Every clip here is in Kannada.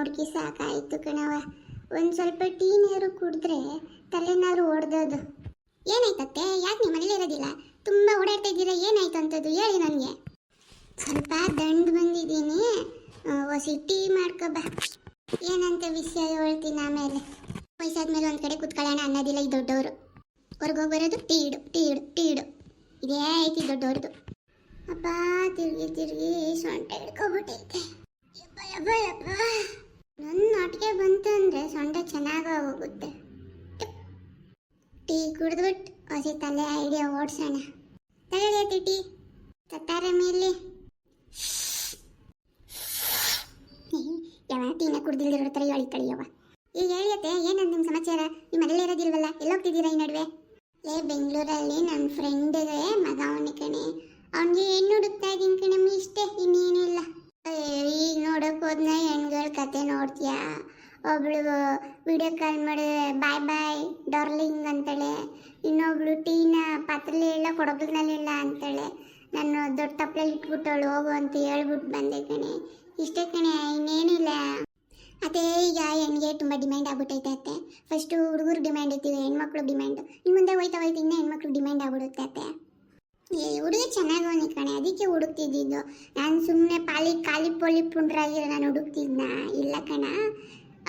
ನೋಡ್ಕಿ ಸಾಕಾಯ್ತು ಕಣವ. ಒಂದು ಸ್ವಲ್ಪ ಟೀ ನೀರು ಕುಡಿದ್ರೆ ತಲೆನಾರು ಹೊಡೆದೋದು. ಏನಾಯ್ತತ್ತೆ? ಯಾಕೆ ನೀವು ಮನೇಲಿ ಇರೋದಿಲ್ಲ? ತುಂಬ ಓಡಾಡ್ತಾ ಇದ್ದೀರಾ, ಏನಾಯ್ತು ಅಂತದ್ದು ಹೇಳಿ ನನಗೆ. ಸ್ವಲ್ಪ ದಂಡು ಬಂದಿದ್ದೀನಿ, ಹೊಸಿ ಟೀ ಮಾಡ್ಕೊಬ. ಏನಂತ ವಿಷಯ ಹೇಳ್ತೀನಿ ಆಮೇಲೆ. ವಯಸ್ಸಾದ್ಮೇಲೆ ಒಂದು ಕಡೆ ಕುತ್ಕೊಳ್ಳೋಣ ಅನ್ನೋದಿಲ್ಲ ಈ ದೊಡ್ಡವರು. ಹೊರಗೋಗಿ ಬರೋದು ಟೀ ಇಡು ಟೀ ಇಡು ಟೀ ಇಡು, ಇದೇ ಐತಿ ದೊಡ್ಡವ್ರದ್ದು. ಅಪ್ಪ ತಿರುಗಿ ತಿರುಗಿ ಸೊಂಟ ಹಿಡ್ಕೊಬಿಟ್ಟೈತೆ. ಯಪ್ಪ ಯಪ್ಪ ಯಪ್ಪ, ನನ್ನ ಒಟ್ಟಿಗೆ ಬಂತು ಅಂದರೆ ಸೊಂಟ ಚೆನ್ನಾಗಿ ಹೋಗುತ್ತೆ. ಟೀ ಕುಡಿದ್ಬಿಟ್ಟು ಹೊಸಿ ತಲೆ ಐಡಿಯಾ ಓಡಿಸೋಣ. ತಗೊಳ್ಳಿ ಟೀ ತತ್ತಾರೆ ಮೇಲೆ. ಯಾವ ಟೀನ ಕುಡ್ದಿಲ್ದಿರೋ ಥರ ಹೇಳಿತಾಳೆ ಯವ್ವ. ಈಗ ಹೇಳಿಯತ್ತೆ, ಏನಂತ ನಿಮ್ಮ ಸಮಾಚಾರ? ನೀವು ಮನೇಲಿ ಇರೋದಿಲ್ವಲ್ಲ, ಎಲ್ಲೋಗ್ತಿದ್ದೀರಾ ಈ ನಡುವೆ? ಬೆಂಗಳೂರಲ್ಲಿ ನನ್ನ ಫ್ರೆಂಡಿಗೆ ಮಗ ಅವನಿ ಕಣೆ, ಅವನಿಗೆ ಹೆಣ್ಣು ಹುಡುಕ್ತಾ ಇದ್ದೀನಿ ಕಣಮ್ಮಿ, ಇಷ್ಟೇ, ಇನ್ನೇನಿಲ್ಲ. ಈಗ ನೋಡೋಕೆ ಹೋದ್ನ ಹೆಣ್ಗಳ ಕತೆ ನೋಡ್ತೀಯಾ? ಒಬ್ಳು ವಿಡಿಯೋ ಕಾಲ್ ಮಾಡಿ ಬಾಯ್ ಬಾಯ್ ಡಾರ್ಲಿಂಗ್ ಅಂತಾಳೆ, ಇನ್ನೊಬ್ಳು ಟೀನ ಪಾತ್ರೆಲಿ ಇಲ್ಲ ಕೊಡಗಲ್ನಲ್ಲಿ ಇಲ್ಲ ಅಂತಾಳೆ. ನಾನು ದೊಡ್ಡ ತಪ್ಪಲಲ್ಲಿ ಇಟ್ಬಿಟ್ಟವಳು ಹೋಗು ಅಂತ ಹೇಳ್ಬಿಟ್ಟು ಬಂದೆ ಕಣೆ, ಇಷ್ಟೇ ಕಣೆ, ಇನ್ನೇನಿಲ್ಲ. ಅದೇ ಈಗ ಹೆಣ್ಣಿಗೆ ತುಂಬ ಡಿಮ್ಯಾಂಡ್ ಆಗ್ಬಿಟ್ಟೈತೆ ಅತ್ತೆ. ಫಸ್ಟು ಹುಡುಗರು ಡಿಮ್ಯಾಂಡ್ ಇರ್ತೀವಿ, ಹೆಣ್ಮಕ್ಳು ಡಿಮ್ಯಾಂಡು. ಇನ್ನು ಮುಂದೆ ಹೋಯ್ತಾ ಇನ್ನೂ ಹೆಣ್ಮಕ್ಳು ಡಿಮ್ಯಾಂಡ್ ಆಗ್ಬಿಡುತ್ತೆ ಅತ್ತೆ. ಹುಡುಗ ಚೆನ್ನಾಗವನಿ ಕಣೆ, ಅದಕ್ಕೆ ಹುಡುಕ್ತಿದ್ದಿದ್ದು. ನಾನು ಸುಮ್ಮನೆ ಖಾಲಿ ಪೊಲಿ ಪುಂಡ್ರಾಗಿರೋ ನಾನು ಹುಡುಕ್ತಿದ್ನ ಇಲ್ಲ ಕಣ.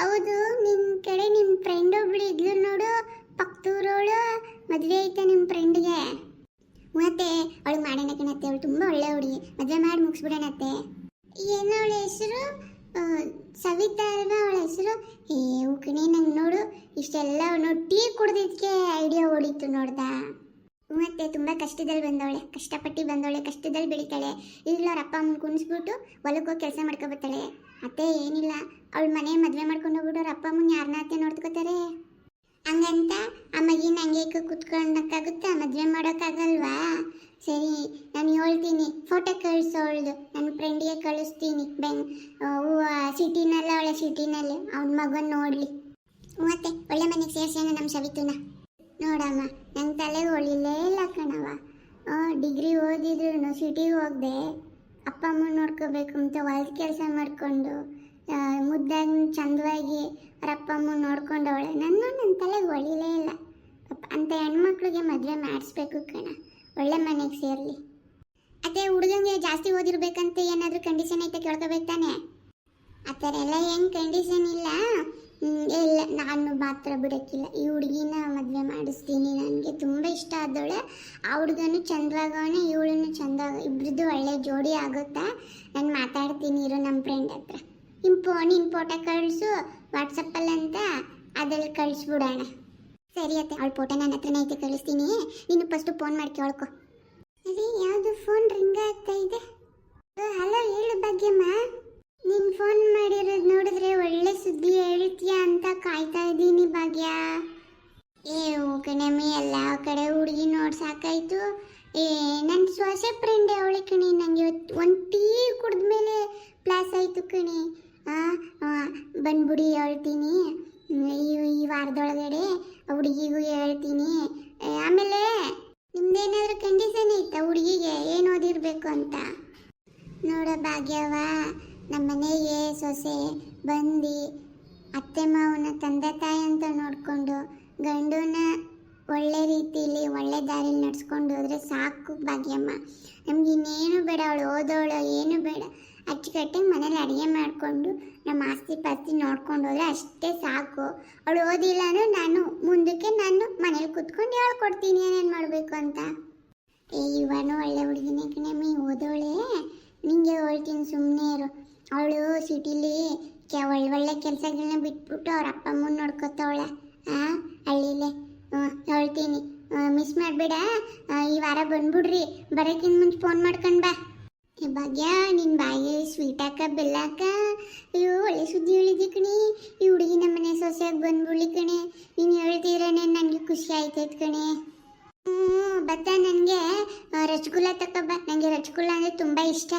ಹೌದು, ನಿಮ್ಮ ಕಡೆ ನಿಮ್ಮ ಫ್ರೆಂಡ್ ಒಬ್ಳು ಇದ್ಲು ನೋಡು, ಪಕ್ಕದೂರೋಳು, ಮದುವೆ ಐತೆ ನಿಮ್ಮ ಫ್ರೆಂಡ್ಗೆ? ಮತ್ತೆ ಅವಳಿಗೆ ಮಾಡೋಣ ಕಣತ್ತೆ, ಅವಳು ತುಂಬ ಒಳ್ಳೆ ಹುಡುಗಿ, ಮದುವೆ ಮಾಡಿ ಮುಗಿಸ್ಬಿಡೋಣತ್ತೆ. ಏನೋ ಅವಳ ಹೆಸರು? ಸವಿತಾ ಅಲ್ವಾ ಅವಳ ಹೆಸರು? ಕಣೆ, ನಂಗೆ ನೋಡು ಇಷ್ಟೆಲ್ಲ ನೋಡಿ ಟೀ ಕುಡ್ದಿದ್ದಕ್ಕೆ ಐಡಿಯಾ ಹೊಡಿತು ನೋಡ್ದಾ. ಮತ್ತೆ ತುಂಬ ಕಷ್ಟದಲ್ಲಿ ಬಂದವಳೆ, ಕಷ್ಟಪಟ್ಟು ಬಂದವಳೆ, ಕಷ್ಟದಲ್ಲಿ ಬೆಳಿತಾಳೆ. ಈಗಲೂ ಅವ್ರ ಅಪ್ಪ ಅಮ್ಮನ ಕುಣಿಸ್ಬಿಟ್ಟು ಹೊಲಕ್ಕೆ ಹೋಗಿ ಕೆಲಸ ಮಾಡ್ಕೊಬರ್ತಾಳೆ. ಅತ್ತೆ ಏನಿಲ್ಲ, ಅವಳ ಮನೆ ಮದುವೆ ಮಾಡ್ಕೊಂಡು ಹೋಗ್ಬಿಟ್ಟು ಅವ್ರ ಅಪ್ಪ ಅಮ್ಮನ ಯಾರನ್ನ ಅತ್ತೆ ನೋಡ್ಕೋತಾರೆ? ಹಂಗಂತ ಆ ಮಗಿನ ಹಂಗೆ ಕುತ್ಕೊಳ್ಳೋಕ್ಕಾಗುತ್ತಾ? ಮದುವೆ ಮಾಡೋಕ್ಕಾಗಲ್ವಾ? ಸರಿ, ನಾನು ಹೇಳ್ತೀನಿ, ಫೋಟೋ ಕಳಿಸೋಳ್ದು ನನ್ನ ಫ್ರೆಂಡಿಗೆ ಕಳಿಸ್ತೀನಿ. ಸಿಟಿನಲ್ಲ, ಅವಳ ಸಿಟಿನಲ್ಲಿ ಅವನ ಮಗನ ನೋಡಲಿ. ಮತ್ತೆ ಒಳ್ಳೆ ಮನೆಗೆ ಸೇರ್ಸೋಣ ನಮ್ಮ ಸವಿತುನ. ನೋಡಮ್ಮ, ನಂಗೆ ತಲೆಗೆ ಹೊಳಿಲೇ ಇಲ್ಲ ಕಣವ. ಡಿಗ್ರಿ ಓದಿದ್ರು ಸಿಟಿಗೆ ಹೋಗದೆ ಅಪ್ಪ ಅಮ್ಮ ನೋಡ್ಕೋಬೇಕು ಅಂತ ಹೊಲ್ದ ಕೆಲಸ ಮಾಡಿಕೊಂಡು ಮುದ್ದಾಗಿ ಚಂದವಾಗಿ ಅವ್ರ ಅಪ್ಪ ಅಮ್ಮ ನೋಡ್ಕೊಂಡವಳೆ. ನನ್ನ ತಲೆಗೆ ಹೊಳಿಲೇ ಇಲ್ಲ. ಅಂತ ಹೆಣ್ಮಕ್ಳಿಗೆ ಮದುವೆ ಮಾಡಿಸ್ಬೇಕು ಕಣ, ಒಳ್ಳೆ ಮನೆಗೆ ಸೇರಲಿ. ಅದೇ ಹುಡುಗಂಗೆ ಜಾಸ್ತಿ ಓದಿರ್ಬೇಕಂತ ಏನಾದರೂ ಕಂಡೀಷನ್ ಐತೆ ಕೇಳ್ಕೋಬೇಕು ತಾನೆ? ಆ ಥರ ಎಲ್ಲ ಏನು ಕಂಡೀಷನ್ ಇಲ್ಲ. ಇಲ್ಲ, ನಾನು ಮಾತ್ರ ಬಿಡೋಕ್ಕಿಲ್ಲ. ಈ ಹುಡುಗಿನ ಮದುವೆ ಮಾಡಿಸ್ತೀನಿ, ನನಗೆ ತುಂಬ ಇಷ್ಟ ಆದವಳೆ. ಆ ಹುಡುಗನು ಚಂದವಾಗವನೆ, ಇವಳನ್ನು ಚಂದವಾಗ, ಇಬ್ಬರದ್ದು ಒಳ್ಳೆ ಜೋಡಿ ಆಗುತ್ತಾ? ನಾನು ಮಾತಾಡ್ತೀನಿ ಇರೋ ನಮ್ಮ ಫ್ರೆಂಡ್ ಹತ್ರ. ನಿನ್ನ ಫೋಟೋ ಕಳಿಸು ವಾಟ್ಸಪ್ಪಲ್ಲಂತ, ಅದ್ರಲ್ಲಿ ಕಳಿಸ್ಬಿಡೋಣ. ಸರಿ ಅತ್ತೆ, ಅವಳ ಫೋಟೋ ನನ್ನ ಹತ್ರನೇ ಐತೆ, ಕಳಿಸ್ತೀನಿ. ನೀನು ಫಸ್ಟು ಫೋನ್ ಮಾಡಿ ಕೇಳ್ಕೊ. ಅದೇ ಯಾವುದು ಫೋನ್ ರಿಂಗ್ ಆಗ್ತಾ ಇದೆ? ಹಲೋ, ಹೇಳು ಭಾಗ್ಯಮ್ಮ. ನೀನು ಫೋನ್ ಮಾಡಿರೋದು ನೋಡಿದ್ರೆ ಒಳ್ಳೆ ಸುದ್ದಿ ಹೇಳ್ತೀಯಾ ಅಂತ ಕಾಯ್ತಾ ಇದ್ದೀನಿ ಭಾಗ್ಯ. ಕಣಮ್ಮಿ, ಎಲ್ಲ ಕಡೆ ಹುಡುಗಿ ನೋಡಿ ಸಾಕಾಯ್ತು. ನನ್ನ ಸೊಸೆ ಫ್ರೆಂಡೇ ಅವಳೆ ಕಣೆ, ನನಗೆ ಒಂದು ಟೀ ಕುಡಿದ್ಮೇಲೆ ಪ್ಲಾಸ್ ಆಯಿತು ಕಣೆ. ಬಂದ್ಬಿಡಿ, ಹೇಳ್ತೀನಿ ಈ ವಾರದೊಳಗಡೆ ಹುಡುಗಿಗೂ ಹೇಳ್ತೀನಿ. ಆಮೇಲೆ ನಿಮ್ದೇನಾದರೂ ಕಂಡೀಷನ್ ಐತಾ ಹುಡುಗಿಗೆ ಏನು ಓದಿರಬೇಕು ಅಂತ? ನೋಡ ಭಾಗ್ಯವ, ನಮ್ಮ ಮನೆಗೆ ಸೊಸೆ ಬಂದು ಅತ್ತೆ ಮಾವನ ತಂದೆ ತಾಯಿ ಅಂತ ನೋಡಿಕೊಂಡು ಗಂಡನ ಒಳ್ಳೆ ರೀತಿಯಲ್ಲಿ ಒಳ್ಳೆ ದಾರಿಲಿ ನಡ್ಸ್ಕೊಂಡು ಹೋದರೆ ಸಾಕು ಭಾಗ್ಯಮ್ಮ. ನಮ್ಗೆ ಇನ್ನೇನು ಬೇಡ, ಅವಳು ಓದೋಳು ಏನು ಬೇಡ. ಅಚ್ಚುಕಟ್ಟಾಗಿ ಮನೇಲಿ ಅಡುಗೆ ಮಾಡಿಕೊಂಡು ನಮ್ಮ ಆಸ್ತಿ ಪಾಸ್ತಿ ನೋಡ್ಕೊಂಡು ಹೋದರೆ ಅಷ್ಟೇ ಸಾಕು. ಅವಳು ಓದಿಲ್ಲ ಅಂದರೆ ನಾನು ಮುಂದಕ್ಕೆ ಮನೇಲಿ ಕೂತ್ಕೊಂಡು ಹೇಳ್ಕೊಡ್ತೀನಿ ಏನೇನು ಮಾಡಬೇಕು ಅಂತ. ಇವನು ಒಳ್ಳೆ ಹುಡುಗಿನೇ ಕಣಮ್ಮಿ, ಓದೋಳೆ. ನಿಂಗೆ ಹೇಳ್ತೀನಿ, ಸುಮ್ಮನೆ ಇರು. ಅವಳು ಸಿಟಿಲಿ ಒಳ್ಳೆ ಕೆಲಸಗಳನ್ನ ಬಿಟ್ಬಿಟ್ಟು ಅವ್ರ ಅಪ್ಪ ಅಮ್ಮನ ನೋಡ್ಕೊತಾವಳೆ ಹಳ್ಳಿಲೇ. ಹೇಳ್ತೀನಿ, ಮಿಸ್ ಮಾಡಬೇಡ. ಈ ವಾರ ಬಂದ್ಬಿಡ್ರಿ, ಬರೋಕ್ಕಿಂತ ಮುಂಚೆ ಫೋನ್ ಮಾಡ್ಕೊಂಡು ಬಾ. ಭಾಗ್ಯ, ನಿನ್ನ ಬಾಯಿ ಸ್ವೀಟ್ ಹಾಕ ಬೆಲ್ಲ ಹಾಕ. ಅಯ್ಯೋ, ಒಳ್ಳೆ ಸುದ್ದಿ ಹೇಳಿದ್ದಿ ಕಣೆ. ಈ ಹುಡುಗಿ ನಮ್ಮ ಮನೆ ಸೊಸೆಯಾಗಿ ಬಂದ್ಬಿಡ್ಲಿ ಕಣೆ. ನೀನು ಹೇಳ್ತಿದ್ರೇನೆ ನನಗೆ ಖುಷಿ ಆಯ್ತೈತೆ ಕಣೆ. ಬತ್ತ, ನನಗೆ ರಸಗುಲ್ಲ ತಗೊಬ. ನನಗೆ ರಸಗುಲ್ಲ ಅಂದರೆ ತುಂಬ ಇಷ್ಟ.